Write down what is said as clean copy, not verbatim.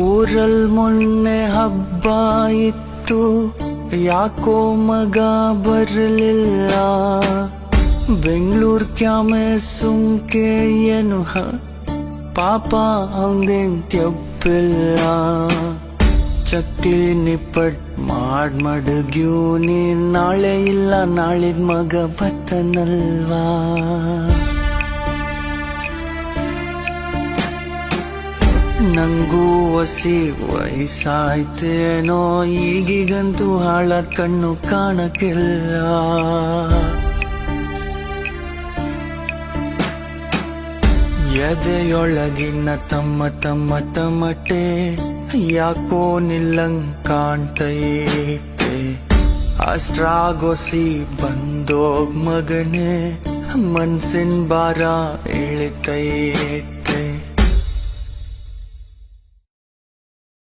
ಊರಲ್ ಮೊನ್ನೆ ಹಬ್ಬ ಇತ್ತು, ಯಾಕೋ ಮಗ ಬರಲಿಲ್ಲ. ಬೆಂಗಳೂರು ಕ್ಯಾಮೆ ಸುಮ್ಕೆ ಏನು ಪಾಪ ಅವಂದೇನ್ ತಪ್ಪಿಲ್ಲ. ಚಕ್ಲಿ ನಿಪ್ಪಟ್ ಮಡಗ್ಯೂ ನೀನ್ ನಾಳೆ ಇಲ್ಲ ನಾಳಿದ್ ಮಗ ಬತ್ತನಲ್ವಾ. ನಂಗೂ ಹೊಸಿ ವಯಸ್ಸಾಯ್ತೇನೋ, ಈಗೀಗಂತೂ ಹಾಳಾದ್ ಕಣ್ಣು ಕಾಣಕ್ಕಿಲ್ಲ. ಎದೆಯೊಳಗಿನ ತಮ್ಮ ತಮ್ಮ ತಮಟೆ ಯಾಕೋ ನಿಲ್ಲಂಗ್ ಕಾಣ್ತೈತೆ. ಅಷ್ಟ್ರಾಗೊಸಿ ಬಂದೋಗ್ ಮಗನೇ, ಮನ್ಸಿನ ಭಾರ ಇಳಿತೈತೆ.